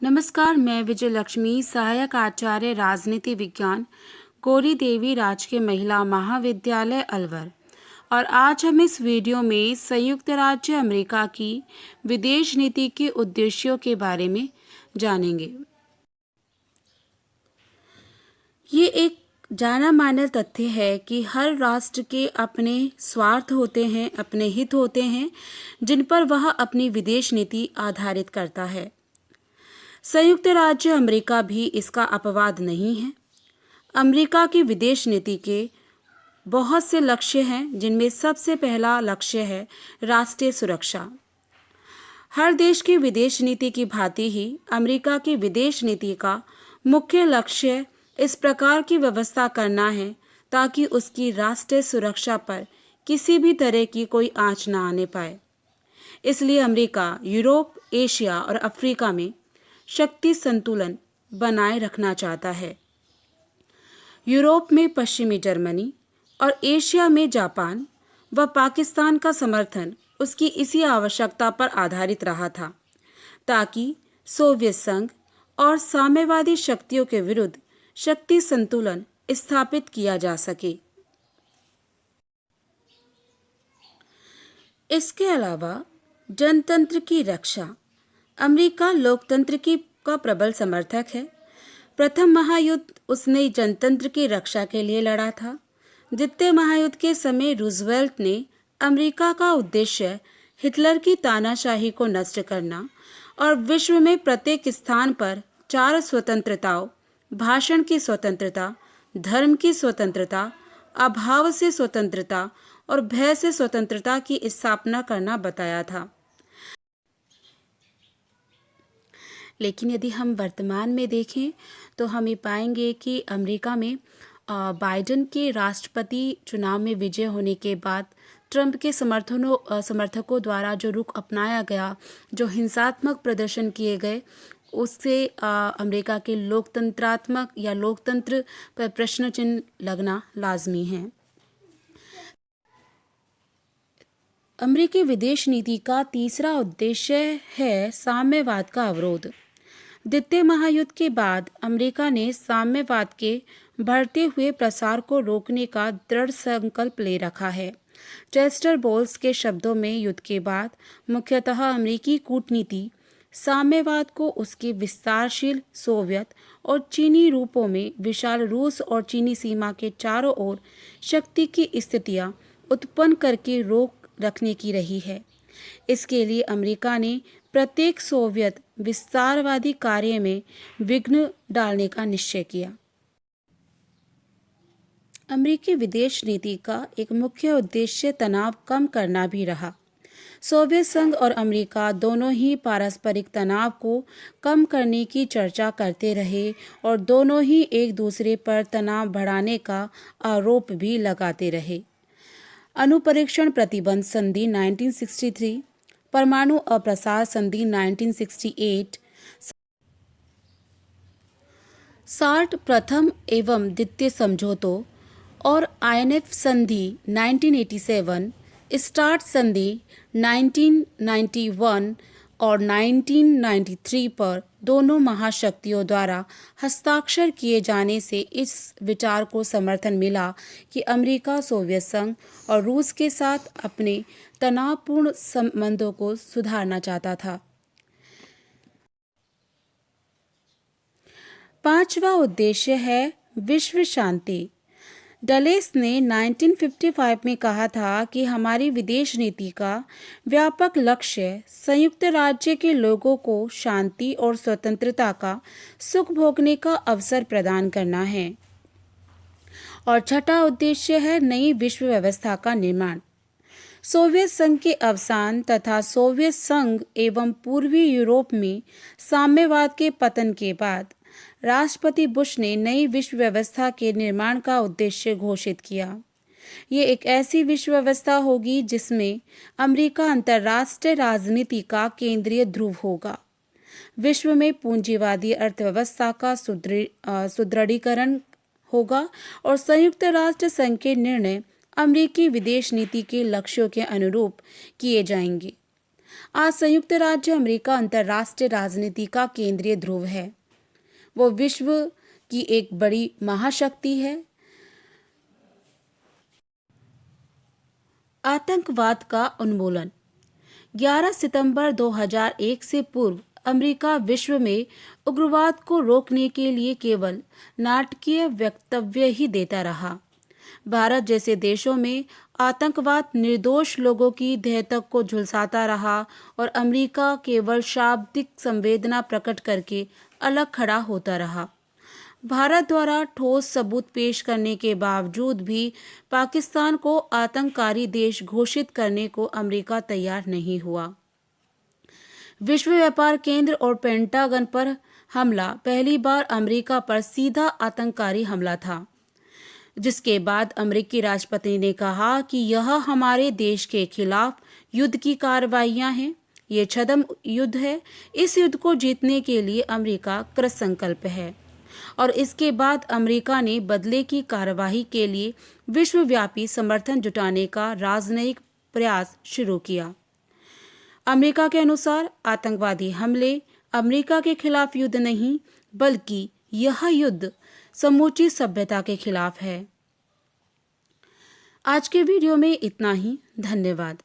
नमस्कार, मैं विजय लक्ष्मी, सहायक आचार्य राजनीति विज्ञान, गौरी देवी राजकीय महिला महाविद्यालय अलवर। और आज हम इस वीडियो में संयुक्त राज्य अमेरिका की विदेश नीति के उद्देश्यों के बारे में जानेंगे। ये एक जाना माना तथ्य है कि हर राष्ट्र के अपने स्वार्थ होते हैं, अपने हित होते हैं, जिन पर वह अपनी विदेश नीति आधारित करता है। संयुक्त राज्य अमेरिका भी इसका अपवाद नहीं है। अमेरिका की विदेश नीति के बहुत से लक्ष्य हैं, जिनमें सबसे पहला लक्ष्य है राष्ट्रीय सुरक्षा। हर देश की विदेश नीति की भांति ही अमेरिका की विदेश नीति का मुख्य लक्ष्य इस प्रकार की व्यवस्था करना है ताकि उसकी राष्ट्रीय सुरक्षा पर किसी भी तरह की कोई आंच न आने पाए। इसलिए अमेरिका यूरोप, एशिया और अफ्रीका में शक्ति संतुलन बनाए रखना चाहता है। यूरोप में पश्चिमी जर्मनी और एशिया में जापान व पाकिस्तान का समर्थन उसकी इसी आवश्यकता पर आधारित रहा था ताकि सोवियत संघ और साम्यवादी शक्तियों के विरुद्ध शक्ति संतुलन स्थापित किया जा सके। इसके अलावा जनतंत्र की रक्षा। अमेरिका लोकतंत्र का प्रबल समर्थक है। प्रथम महायुद्ध उसने जनतंत्र की रक्षा के लिए लड़ा था। द्वितीय महायुद्ध के समय रूजवेल्ट ने अमेरिका का उद्देश्य हिटलर की तानाशाही को नष्ट करना और विश्व में प्रत्येक स्थान पर 4 स्वतंत्रताओं, भाषण की स्वतंत्रता, धर्म की स्वतंत्रता, अभाव से स्वतंत्रता और भय से स्वतंत्रता की स्थापना करना बताया था। लेकिन यदि हम वर्तमान में देखें तो हम ये पाएंगे कि अमेरिका में बाइडेन के राष्ट्रपति चुनाव में विजय होने के बाद ट्रंप के समर्थकों द्वारा जो रुख अपनाया गया, जो हिंसात्मक प्रदर्शन किए गए, उससे अमेरिका के लोकतंत्रात्मक या लोकतंत्र पर प्रश्न चिन्ह लगना लाजमी है। अमेरिकी विदेश नीति का तीसरा उद्देश्य है साम्यवाद का अवरोध। द्वितीय महायुद्ध के बाद अमेरिका ने साम्यवाद के बढ़ते हुए प्रसार को रोकने का दृढ़ संकल्प ले रखा है। चेस्टर बोल्स के शब्दों में युद्ध के बाद मुख्यतः अमेरिकी कूटनीति साम्यवाद को उसके विस्तारशील सोवियत और चीनी रूपों में विशाल रूस और चीनी सीमा के चारों ओर शक्ति की स्थितियां उत्पन्न करके रोक रखने की रही है। इसके लिए अमेरिका ने प्रत्येक सोवियत विस्तारवादी कार्य में विघ्न डालने का निश्चय किया। अमेरिकी विदेश नीति का एक मुख्य उद्देश्य तनाव कम करना भी रहा। सोवियत संघ और अमेरिका दोनों ही पारस्परिक तनाव को कम करने की चर्चा करते रहे और दोनों ही एक दूसरे पर तनाव बढ़ाने का आरोप भी लगाते रहे। अणुपरीक्षण प्रतिबंध संधि 1963, परमाणु अप्रसार संधि 1968, साल्ट प्रथम एवं द्वितीय समझौतों और आईएनएफ संधि 1987, स्टार्ट संधि 1991 और 1993 पर दोनों महाशक्तियों द्वारा हस्ताक्षर किए जाने से इस विचार को समर्थन मिला कि अमेरिका सोवियत संघ और रूस के साथ अपने तनावपूर्ण संबंधों को सुधारना चाहता था। पांचवा उद्देश्य है विश्व शांति। डलेस ने 1955 में कहा था कि हमारी विदेश नीति का व्यापक लक्ष्य संयुक्त राज्य के लोगों को शांति और स्वतंत्रता का सुख भोगने का अवसर प्रदान करना है। और छठा उद्देश्य है नई विश्व व्यवस्था का निर्माण। सोवियत संघ के अवसान तथा सोवियत संघ एवं पूर्वी यूरोप में साम्यवाद के पतन के बाद राष्ट्रपति बुश ने नई विश्व व्यवस्था के निर्माण का उद्देश्य घोषित किया। ये एक ऐसी विश्व व्यवस्था होगी जिसमें अमेरिका अंतर्राष्ट्रीय राजनीति का केंद्रीय ध्रुव होगा। विश्व में पूंजीवादी अर्थव्यवस्था का सुदृढ़ीकरण होगा और संयुक्त राष्ट्र संघ के निर्णय अमेरिकी विदेश नीति के लक्ष्यों के अनुरूप किए जाएंगे। आज संयुक्त राज्य अमेरिका अंतर्राष्ट्रीय राजनीति का केंद्रीय ध्रुव है। वो विश्व की एक बड़ी महाशक्ति है। आतंकवाद का उन्मूलन। 11 सितंबर 2001 से पूर्व अमेरिका विश्व में उग्रवाद को रोकने के लिए केवल नाटकीय वक्तव्य ही देता रहा। भारत जैसे देशों में आतंकवाद निर्दोष लोगों की देहतक को झुलसाता रहा और अमेरिका केवल शाब्दिक संवेदना प्रकट करके अलग खड़ा होता रहा। भारत द्वारा ठोस सबूत पेश करने के बावजूद भी पाकिस्तान को आतंककारी देश घोषित करने को अमेरिका तैयार नहीं हुआ। विश्व व्यापार केंद्र और पेंटागन पर हमला पहली बार अमेरिका पर सीधा आतंककारी हमला था, जिसके बाद अमेरिकी राष्ट्रपति ने कहा कि यह हमारे देश के खिलाफ युद्ध की कार्रवाइयां हैं। ये छद्म युद्ध है। इस युद्ध को जीतने के लिए अमेरिका कृतसंकल्प है। और इसके बाद अमेरिका ने बदले की कार्यवाही के लिए विश्वव्यापी समर्थन जुटाने का राजनयिक प्रयास शुरू किया। अमेरिका के अनुसार आतंकवादी हमले अमेरिका के खिलाफ युद्ध नहीं, बल्कि यह युद्ध समूची सभ्यता के खिलाफ है। आज के वीडियो में इतना ही। धन्यवाद।